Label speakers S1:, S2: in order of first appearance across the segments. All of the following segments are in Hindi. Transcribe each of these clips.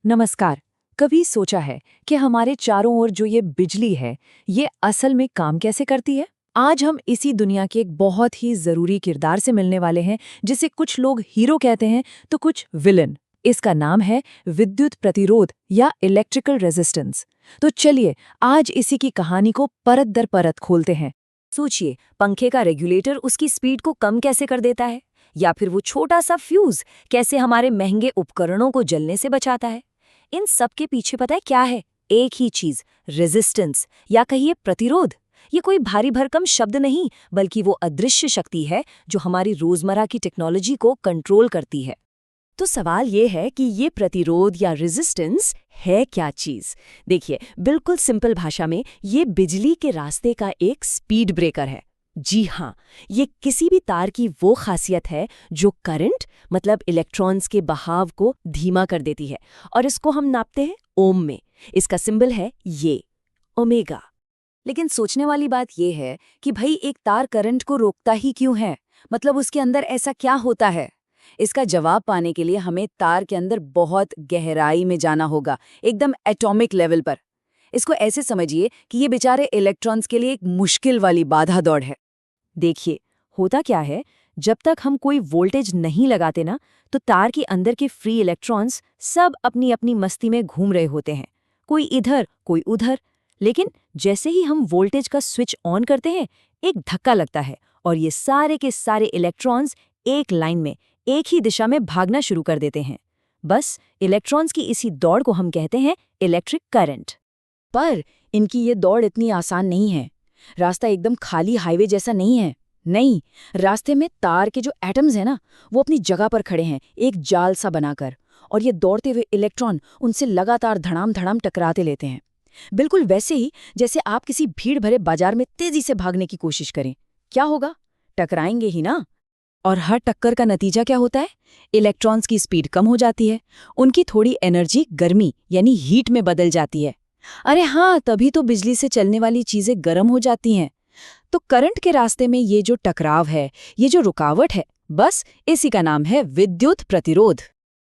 S1: नमस्कार। कभी सोचा है कि हमारे चारों ओर जो ये बिजली है, ये असल में काम कैसे करती है? आज हम इसी दुनिया के एक बहुत ही जरूरी किरदार से मिलने वाले हैं, जिसे कुछ लोग हीरो कहते हैं तो कुछ विलन। इसका नाम है विद्युत प्रतिरोध या इलेक्ट्रिकल रेजिस्टेंस। तो चलिए आज इसी की कहानी को परत दर परत खोलते हैं।
S2: सोचिए, पंखे का रेगुलेटर उसकी स्पीड को कम कैसे कर देता है, या फिर वो छोटा सा फ्यूज कैसे हमारे महंगे उपकरणों को जलने से बचाता है। इन सब के पीछे पता है क्या है? एक ही चीज, रेजिस्टेंस या कहिए प्रतिरोध। ये कोई भारी भरकम शब्द नहीं, बल्कि वो अदृश्य शक्ति है जो हमारी रोजमर्रा की टेक्नोलॉजी को कंट्रोल करती है। तो सवाल ये है कि ये प्रतिरोध या रेजिस्टेंस है क्या चीज? देखिए, बिल्कुल सिंपल भाषा में ये बिजली के रास्ते का एक स्पीड ब्रेकर है। जी हाँ, ये किसी भी तार की वो खासियत है जो करंट मतलब इलेक्ट्रॉन्स के बहाव को धीमा कर देती है, और इसको हम नापते हैं ओम में। इसका सिंबल है ये, ओमेगा।
S1: लेकिन सोचने वाली बात यह है कि भाई एक तार करंट को रोकता ही क्यों है? मतलब उसके अंदर ऐसा क्या होता है? इसका जवाब पाने के लिए हमें तार के अंदर बहुत गहराई में जाना होगा, एकदम एटॉमिक लेवल पर। इसको ऐसे समझिए कि ये बेचारे इलेक्ट्रॉन्स के लिए एक मुश्किल वाली बाधा दौड़ है।
S2: देखिए, होता क्या है, जब तक हम कोई वोल्टेज नहीं लगाते ना, तो तार के अंदर के फ्री इलेक्ट्रॉन्स सब अपनी अपनी मस्ती में घूम रहे होते हैं, कोई इधर कोई उधर। लेकिन जैसे ही हम वोल्टेज का स्विच ऑन करते हैं, एक धक्का लगता है और ये सारे के सारे इलेक्ट्रॉन्स एक लाइन में एक ही दिशा में भागना शुरू कर देते हैं। बस इलेक्ट्रॉन्स की इसी दौड़ को हम कहते हैं इलेक्ट्रिक करंट। पर इनकी ये दौड़ इतनी आसान नहीं है। रास्ता एकदम खाली हाईवे जैसा नहीं है। नहीं, रास्ते में तार के जो एटम्स हैं ना, वो अपनी जगह पर खड़े हैं, एक जाल सा बनाकर। और ये दौड़ते हुए इलेक्ट्रॉन उनसे लगातार धड़ाम धड़ाम टकराते लेते हैं। बिल्कुल वैसे ही जैसे आप किसी भीड़ भरे बाजार में तेजी से भागने की कोशिश करें। क्या होगा? टकराएंगे ही ना।
S1: और हर टक्कर का नतीजा क्या होता है? इलेक्ट्रॉन्स की स्पीड कम हो जाती है, उनकी थोड़ी एनर्जी गर्मी यानी हीट में बदल जाती है। अरे हाँ, तभी तो बिजली से चलने वाली चीजें गर्म हो जाती हैं। तो करंट के रास्ते में ये जो टकराव है, ये जो रुकावट है, बस इसी का नाम है विद्युत प्रतिरोध।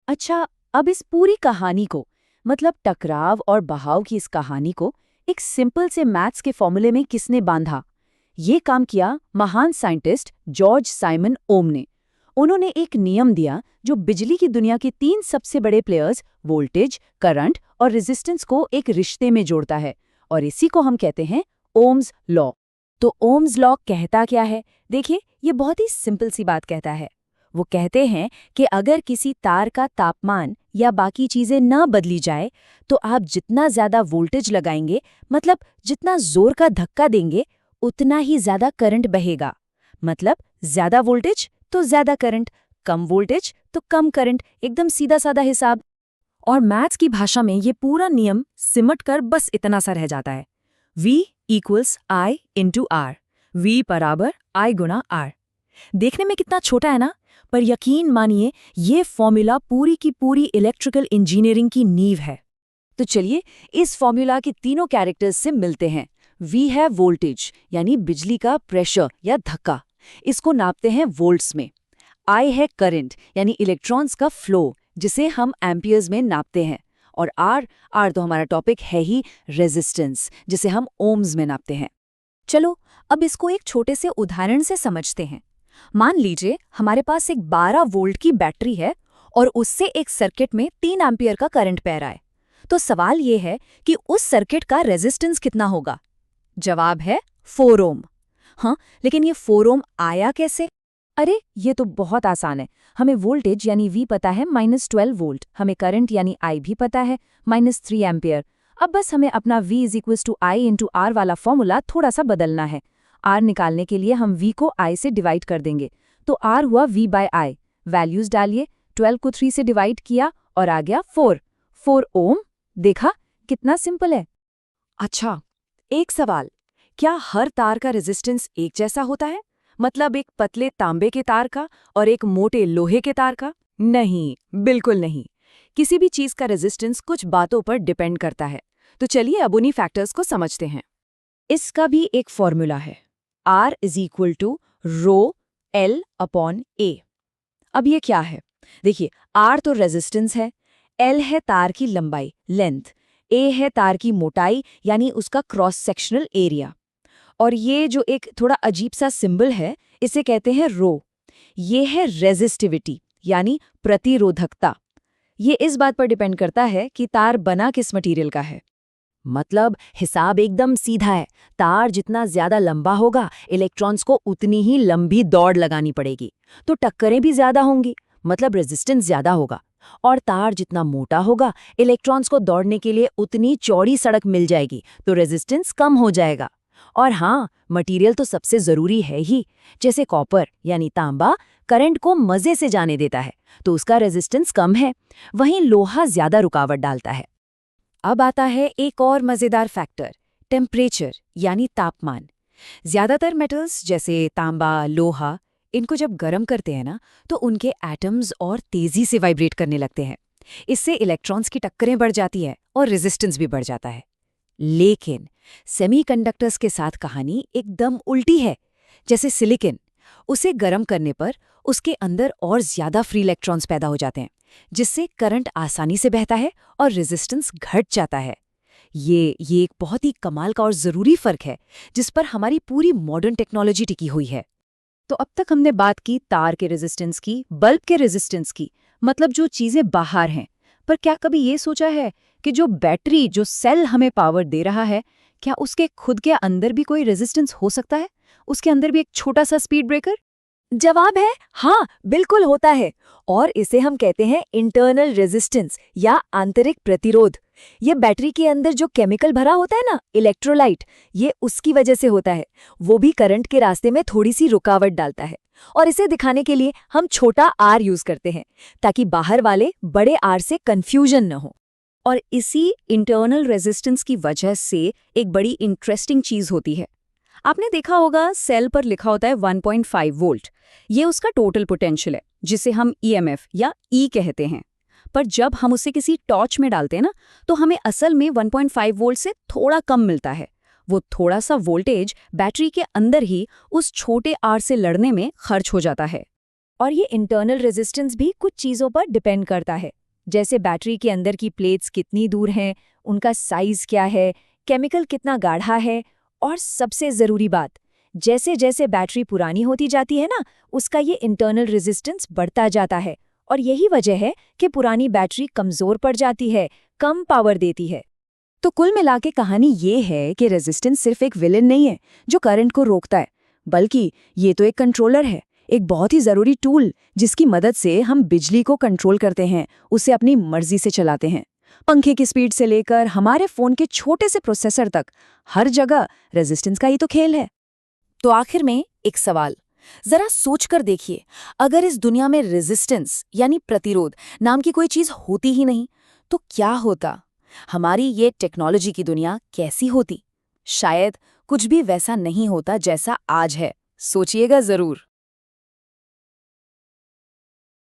S2: अच्छा, अब इस पूरी कहानी को, मतलब टकराव और बहाव की इस कहानी को, एक सिंपल से मैथ्स के फॉर्मूले में किसने बांधा? ये काम किया महान साइंटिस्ट जॉर्ज साइमन ओम ने। उन्होंने एक नियम दिया जो बिजली की दुनिया के 3 सबसे बड़े प्लेयर्स वोल्टेज, करंट और रेजिस्टेंस को एक रिश्ते में जोड़ता है, और इसी को हम कहते हैं ओम्स लॉ। तो ओम्स लॉ कहता क्या है? देखिए, ये बहुत ही सिंपल सी बात कहता है। वो कहते हैं कि अगर किसी तार का तापमान या बाकी चीजें न बदली जाए, तो आप जितना ज्यादा वोल्टेज लगाएंगे, मतलब जितना जोर का धक्का देंगे, उतना ही ज्यादा करंट बहेगा। मतलब ज्यादा वोल्टेज तो ज्यादा करंट, कम वोल्टेज तो कम करंट, एकदम सीधा साधा हिसाब।
S1: और मैथ्स की भाषा में ये पूरा नियम सिमट कर बस इतना सा रह जाता है, V equals I into R। V बराबर I गुणा R। देखने में कितना छोटा है ना, पर यकीन मानिए ये फॉर्मूला पूरी की पूरी इलेक्ट्रिकल इंजीनियरिंग की नींव है।
S2: तो चलिए इस फॉर्मूला के तीनों कैरेक्टर्स से मिलते हैं। V है वोल्टेज यानी बिजली का प्रेशर या धक्का, इसको नापते हैं वोल्ट्स में। I है करंट यानी इलेक्ट्रॉन्स का फ्लो, जिसे हम एम्पियर्स में नापते हैं। और R तो हमारा टॉपिक है ही रेजिस्टेंस, जिसे हम ओम्स में नापते हैं।
S1: चलो अब इसको एक छोटे से उदाहरण से समझते हैं। मान लीजिए हमारे पास एक 12 वोल्ट की बैटरी है और उससे एक सर्किट में 3 एम्पियर का करंट बह रहा है। तो सवाल ये है कि उस सर्किट का रेजिस्टेंस कितना होगा? जवाब है 4 ओम। हाँ, लेकिन ये 4 ओम आया कैसे? अरे ये तो बहुत आसान है। हमें वोल्टेज यानी V पता है -12 वोल्ट, हमें करंट यानी I भी पता है -3 एम्पियर। अब बस हमें अपना V = I इंटू R वाला फॉर्मूला थोड़ा सा बदलना है। R निकालने के लिए हम V को I से डिवाइड कर देंगे, तो R हुआ V/I। वैल्यूज डालिए, 12 को 3 से डिवाइड किया और आ गया 4 ओम। देखा कितना सिंपल है।
S2: अच्छा, एक सवाल, क्या हर तार का रेजिस्टेंस एक जैसा होता है? मतलब एक पतले तांबे के तार का और एक मोटे लोहे के तार का? नहीं, बिल्कुल नहीं। किसी भी चीज का रेजिस्टेंस कुछ बातों पर डिपेंड करता है। तो चलिए अब उन्हीं फैक्टर्स को समझते हैं। इसका भी एक फॉर्मूला है, R = ρL/A। अब ये क्या है? देखिए, R तो रेजिस्टेंस है, L है तार की लंबाई, लेंथ, A है तार की मोटाई यानी उसका क्रॉस सेक्शनल एरिया, और ये जो एक थोड़ा अजीब सा सिंबल है इसे कहते हैं रो, ये है रेजिस्टिविटी यानी प्रतिरोधकता। ये इस बात पर डिपेंड करता है कि तार बना किस मटेरियल का है। मतलब हिसाब एकदम सीधा है, तार जितना ज्यादा लंबा होगा इलेक्ट्रॉन्स को उतनी ही लंबी दौड़ लगानी पड़ेगी, तो टक्करें भी ज्यादा होंगी, मतलब रेजिस्टेंस ज्यादा होगा। और तार जितना मोटा होगा इलेक्ट्रॉन्स को दौड़ने के लिए उतनी चौड़ी सड़क मिल जाएगी, तो रेजिस्टेंस कम हो जाएगा। और हाँ, मटेरियल तो सबसे जरूरी है ही, जैसे कॉपर यानी तांबा करंट को मजे से जाने देता है, तो उसका रेजिस्टेंस कम है, वहीं लोहा ज्यादा रुकावट डालता है। अब आता है एक और मजेदार फैक्टर, टेम्परेचर यानी तापमान। ज्यादातर मेटल्स जैसे तांबा, लोहा, इनको जब गर्म करते हैं ना तो उनके एटम्स और तेजी से वाइब्रेट करने लगते हैं। इससे इलेक्ट्रॉन्स की टक्करें बढ़ जाती है और रेजिस्टेंस भी बढ़ जाता है। लेकिन सेमीकंडक्टर्स के साथ कहानी एकदम उल्टी है। जैसे सिलिकॉन, उसे गर्म करने पर उसके अंदर और ज्यादा फ्री इलेक्ट्रॉन्स पैदा हो जाते हैं, जिससे करंट आसानी से बहता है और रेजिस्टेंस घट जाता है। ये एक बहुत ही कमाल का और ज़रूरी फ़र्क है, जिस पर हमारी पूरी मॉडर्न टेक्नोलॉजी टिकी हुई है। तो अब तक हमने बात की तार के रेजिस्टेंस की, बल्ब के रेजिस्टेंस की, मतलब जो चीज़ें बाहर हैं। पर क्या कभी ये सोचा है कि जो बैटरी, जो सेल हमें पावर दे रहा है, क्या उसके खुद के अंदर भी कोई रेजिस्टेंस हो सकता है? उसके अंदर भी एक छोटा सा स्पीड ब्रेकर? जवाब है हाँ, बिल्कुल होता है। और इसे हम कहते हैं इंटरनल रेजिस्टेंस या आंतरिक प्रतिरोध। ये बैटरी के अंदर जो केमिकल भरा होता है ना, इलेक्ट्रोलाइट, ये उसकी वजह से होता है। वो भी करंट के रास्ते में थोड़ी सी रुकावट डालता है। और इसे दिखाने के लिए हम छोटा आर यूज करते हैं, ताकि बाहर वाले बड़े आर से कंफ्यूजन न हो। और इसी इंटरनल रेजिस्टेंस की वजह से एक बड़ी इंटरेस्टिंग चीज होती है। आपने देखा होगा सेल पर लिखा होता है 1.5 वोल्ट। ये उसका टोटल पोटेंशियल है, जिसे हम ईएमएफ या ई कहते हैं। पर जब हम उसे किसी टॉर्च में डालते हैं ना, तो हमें असल में 1.5 वोल्ट से थोड़ा कम मिलता है। वो थोड़ा सा वोल्टेज बैटरी के अंदर ही उस छोटे आर से लड़ने में खर्च हो जाता है। और ये इंटरनल रेजिस्टेंस भी कुछ चीज़ों पर डिपेंड करता है, जैसे बैटरी के अंदर की प्लेट्स कितनी दूर हैं, उनका साइज क्या है, केमिकल कितना गाढ़ा है, और सबसे ज़रूरी बात, जैसे जैसे बैटरी पुरानी होती जाती है ना, उसका ये इंटरनल रेजिस्टेंस बढ़ता जाता है। और यही वजह है कि पुरानी बैटरी कमज़ोर पड़ जाती है, कम पावर देती है। तो कुल मिला के कहानी ये है कि रेजिस्टेंस सिर्फ एक विलेन नहीं है जो करंट को रोकता है, बल्कि ये तो एक कंट्रोलर है, एक बहुत ही ज़रूरी टूल, जिसकी मदद से हम बिजली को कंट्रोल करते हैं, उसे अपनी मर्जी से चलाते हैं। पंखे की स्पीड से लेकर हमारे फ़ोन के छोटे से प्रोसेसर तक, हर जगह रेजिस्टेंस का ही तो खेल है। तो आखिर में एक सवाल, जरा सोचकर देखिए, अगर इस दुनिया में रेजिस्टेंस यानी प्रतिरोध नाम की कोई चीज होती ही नहीं, तो क्या होता? हमारी ये टेक्नोलॉजी की दुनिया कैसी होती? शायद कुछ भी वैसा नहीं होता जैसा आज है। सोचिएगा जरूर।